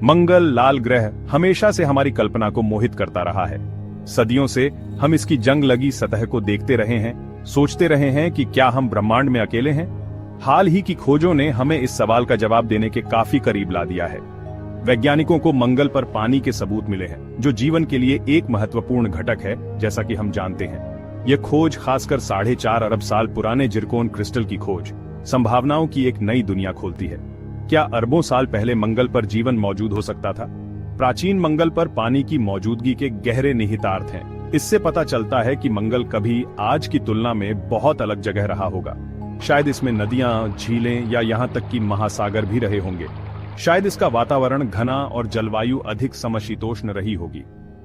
मंगल लाल ग्रह हमेशा से हमारी कल्पना को मोहित करता रहा है। सदियों से हम इसकी जंग लगी सतह को देखते रहे हैं, सोचते रहे हैं कि क्या हम ब्रह्मांड में अकेले हैं। हाल ही की खोजों ने हमें इस सवाल का जवाब देने के काफी करीब ला दिया है। वैज्ञानिकों को मंगल पर पानी के सबूत मिले हैं, जो जीवन के लिए एक महत्वपूर्ण घटक है, जैसा कि हम जानते हैं। यह खोज खासकर 4.5 अरब साल पुराने जिरकोन क्रिस्टल की खोज संभावनाओं की एक नई दुनिया खोलती है। क्या अरबों साल पहले मंगल पर जीवन मौजूद हो सकता था? प्राचीन मंगल पर पानी की मौजूदगी के गहरे निहितार्थ हैं। इससे पता चलता है कि मंगल कभी आज की तुलना में बहुत अलग जगह रहा होगा। शायद इसमें नदियां, झीलें या यहाँ तक कि महासागर भी रहे होंगे। शायद इसका वातावरण घना और जलवायु अधिक समशीतोष्ण रही होगी।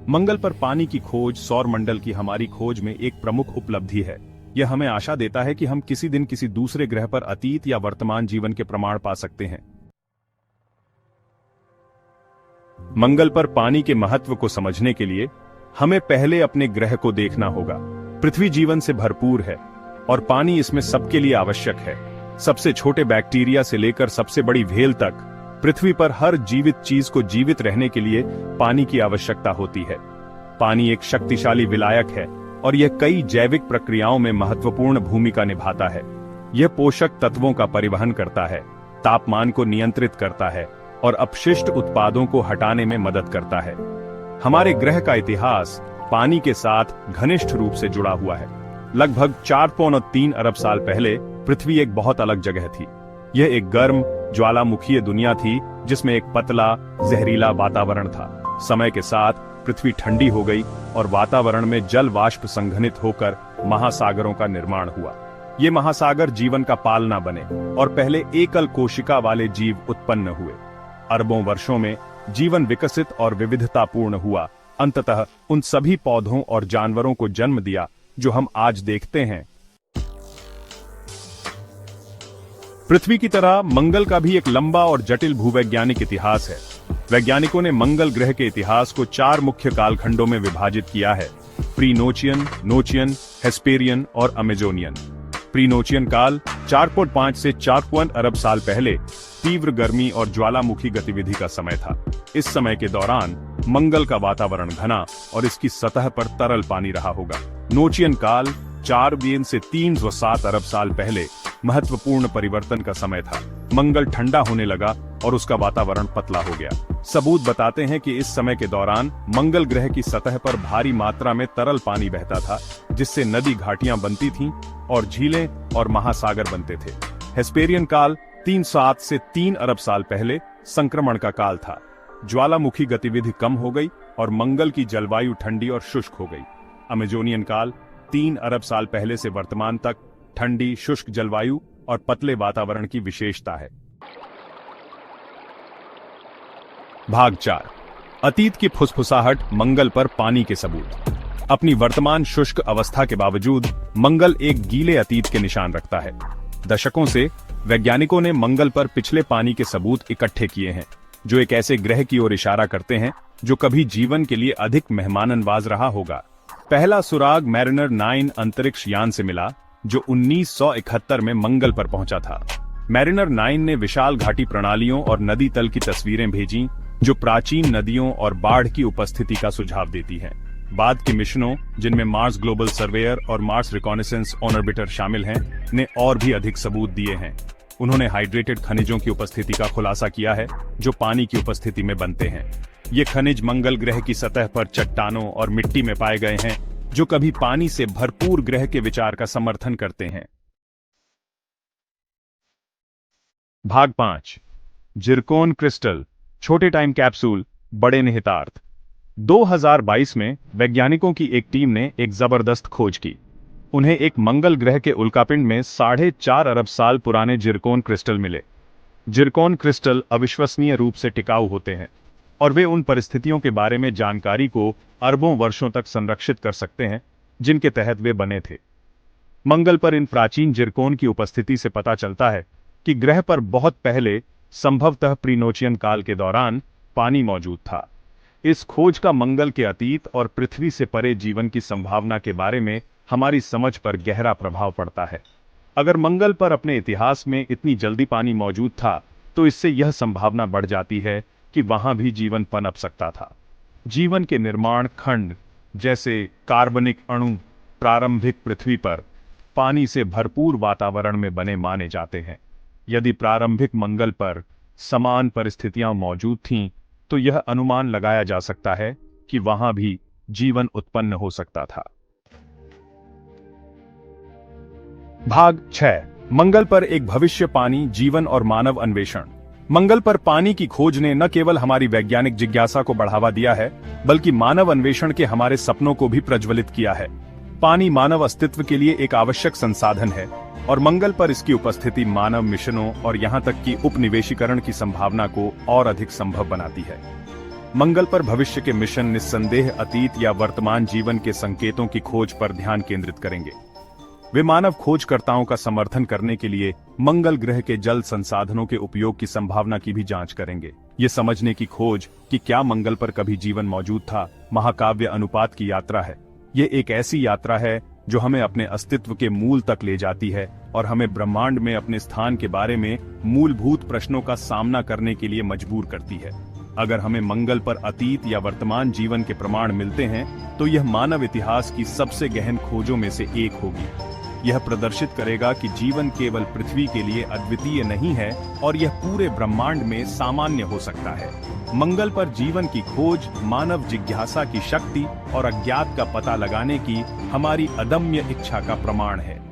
मंगल पर पानी की खोज सौर मंडल की हमारी खोज में एक प्रमुख उपलब्धि है। यह हमें आशा देता है कि हम किसी दिन किसी दूसरे ग्रह पर अतीत या वर्तमान जीवन के प्रमाण पा सकते हैं। मंगल पर पानी के महत्व को समझने के लिए हमें पहले अपने ग्रह को देखना होगा। पृथ्वी जीवन से भरपूर है और पानी इसमें सबके लिए आवश्यक है। सबसे छोटे बैक्टीरिया से लेकर सबसे बड़ी व्हेल तक पृथ्वी पर हर जीवित चीज को जीवित रहने के लिए पानी की आवश्यकता होती है। पानी एक शक्तिशाली विलायक है और यह कई जैविक प्रक्रियाओं में महत्वपूर्ण भूमिका निभाता है। यह पोषक तत्वों का परिवहन करता है, तापमान को नियंत्रित करता है और अपशिष्ट उत्पादों को हटाने में मदद करता है। हमारे ग्रह का इतिहास पानी के साथ घनिष्ठ रूप से जुड़ा हुआ है। लगभग 4.3 अरब साल पहले पृथ्वी एक बहुत अलग जगह थी। यह एक गर्म ज्वालामुखीय दुनिया थी जिसमें एक पतला जहरीला वातावरण था। समय के साथ पृथ्वी ठंडी हो गई और वातावरण में जल वाष्प संघनित होकर महासागरों का निर्माण हुआ। ये महासागर जीवन का पालना बने और पहले एकल कोशिका वाले जीव उत्पन्न हुए। अरबों वर्षों में जीवन विकसित और विविधतापूर्ण हुआ, अंततः उन सभी पौधों और जानवरों को जन्म दिया जो हम आज देखते हैं। पृथ्वी की तरह मंगल का भी एक लंबा और जटिल भूवैज्ञानिक इतिहास है। वैज्ञानिकों ने मंगल ग्रह के इतिहास को 4 मुख्य कालखंडों में विभाजित किया है: प्रीनोचियन, नोचियन, हेस्पेरियन और अमेजोनियन। प्रीनोचियन काल 4.5 से 4 अरब साल पहले तीव्र गर्मी और ज्वालामुखी गतिविधि का समय था। इस समय के दौरान मंगल का वातावरण घना और इसकी सतह पर तरल पानी रहा होगा। नोचियन काल 4 से 307 अरब साल पहले महत्वपूर्ण परिवर्तन का समय था। मंगल ठंडा होने लगा और उसका वातावरण पतला हो गया। सबूत बताते हैं कि इस समय के दौरान मंगल ग्रह की सतह पर भारी मात्रा में तरल पानी बहता था, जिससे नदी घाटियां बनती थीं और झीलें और महासागर बनते थे। हेस्पेरियन काल 307 से 3 अरब साल पहले संक्रमण का काल था। ज्वालामुखी गतिविधि कम हो गई और मंगल की जलवायु ठंडी और शुष्क हो गई। अमेजोनियन काल 3 अरब साल पहले से वर्तमान तक ठंडी शुष्क जलवायु और पतले वातावरण की विशेषता है। भाग 4, अतीत की फुसफुसाहट, मंगल पर पानी के सबूत। अपनी वर्तमान शुष्क अवस्था के बावजूद मंगल एक गीले अतीत के निशान रखता है। दशकों से वैज्ञानिकों ने मंगल पर पिछले पानी के सबूत इकट्ठे किए हैं, जो एक ऐसे ग्रह की ओर इशारा करते हैं जो कभी जीवन के लिए अधिक मेहमाननवाज रहा होगा। पहला सुराग मैरिनर 9 अंतरिक्ष यान से मिला, जो 1971 में मंगल पर पहुंचा था। मैरिनर 9 ने विशाल घाटी प्रणालियों और नदी तल की तस्वीरें भेजीं, जो प्राचीन नदियों और बाढ़ की उपस्थिति का सुझाव देती हैं। बाद के मिशनों, जिनमें मार्स ग्लोबल सर्वेयर और मार्स रिकॉनेसेंस ऑर्बिटर शामिल हैं, ने और भी अधिक सबूत दिए हैं। उन्होंने हाइड्रेटेड खनिजों की उपस्थिति का खुलासा किया है, जो पानी की उपस्थिति में बनते हैं। ये खनिज मंगल ग्रह की सतह पर चट्टानों और मिट्टी में पाए गए हैं, जो कभी पानी से भरपूर ग्रह के विचार का समर्थन करते हैं। भाग 5, जिरकोन क्रिस्टल, छोटे टाइम कैप्सूल, बड़े निहितार्थ। 2022 में वैज्ञानिकों की एक टीम ने एक जबरदस्त खोज की। उन्हें एक मंगल ग्रह के उल्कापिंड में 4.5 अरब साल पुराने जिरकोन क्रिस्टल मिले। जिरकोन क्रिस्टल अविश्वसनीय रूप से टिकाऊ होते हैं और वे उन परिस्थितियों के बारे में जानकारी को अरबों वर्षों तक संरक्षित कर सकते हैं जिनके तहत वे बने थे। मंगल पर इन प्राचीन जिरकोन की उपस्थिति से पता चलता है कि ग्रह पर बहुत पहले, संभवतः प्रीनोचियन काल के दौरान, पानी मौजूद था। इस खोज का मंगल के अतीत और पृथ्वी से परे जीवन की संभावना के बारे में हमारी समझ पर गहरा प्रभाव पड़ता है। अगर मंगल पर अपने इतिहास में इतनी जल्दी पानी मौजूद था, तो इससे यह संभावना बढ़ जाती है कि वहां भी जीवन पनप सकता था। जीवन के निर्माण खंड जैसे कार्बनिक अणु प्रारंभिक पृथ्वी पर पानी से भरपूर वातावरण में बने माने जाते हैं। यदि प्रारंभिक मंगल पर समान परिस्थितियां मौजूद थीं, तो यह अनुमान लगाया जा सकता है कि वहां भी जीवन उत्पन्न हो सकता था। भाग 6। मंगल पर एक भविष्य, पानी, जीवन और मानव अन्वेषण। मंगल पर पानी की खोज ने न केवल हमारी वैज्ञानिक जिज्ञासा को बढ़ावा दिया है, बल्कि मानव अन्वेषण के हमारे सपनों को भी प्रज्वलित किया है। पानी मानव अस्तित्व के लिए एक आवश्यक संसाधन है और मंगल पर इसकी उपस्थिति मानव मिशनों और यहां तक कि उपनिवेशीकरण की संभावना को और अधिक संभव बनाती है। मंगल पर भविष्य के मिशन निस्संदेह अतीत या वर्तमान जीवन के संकेतों की खोज पर ध्यान केंद्रित करेंगे। वे मानव खोजकर्ताओं का समर्थन करने के लिए मंगल ग्रह के जल संसाधनों के उपयोग की संभावना की भी जांच करेंगे। ये समझने की खोज कि क्या मंगल पर कभी जीवन मौजूद था, महाकाव्य अनुपात की यात्रा है। ये एक ऐसी यात्रा है जो हमें अपने अस्तित्व के मूल तक ले जाती है और हमें ब्रह्मांड में अपने स्थान के बारे में मूलभूत प्रश्नों का सामना करने के लिए मजबूर करती है। अगर हमें मंगल पर अतीत या वर्तमान जीवन के प्रमाण मिलते हैं, तो यह मानव इतिहास की सबसे गहन खोजों में से एक होगी। यह प्रदर्शित करेगा कि जीवन केवल पृथ्वी के लिए अद्वितीय नहीं है और यह पूरे ब्रह्मांड में सामान्य हो सकता है। मंगल पर जीवन की खोज मानव जिज्ञासा की शक्ति और अज्ञात का पता लगाने की हमारी अदम्य इच्छा का प्रमाण है।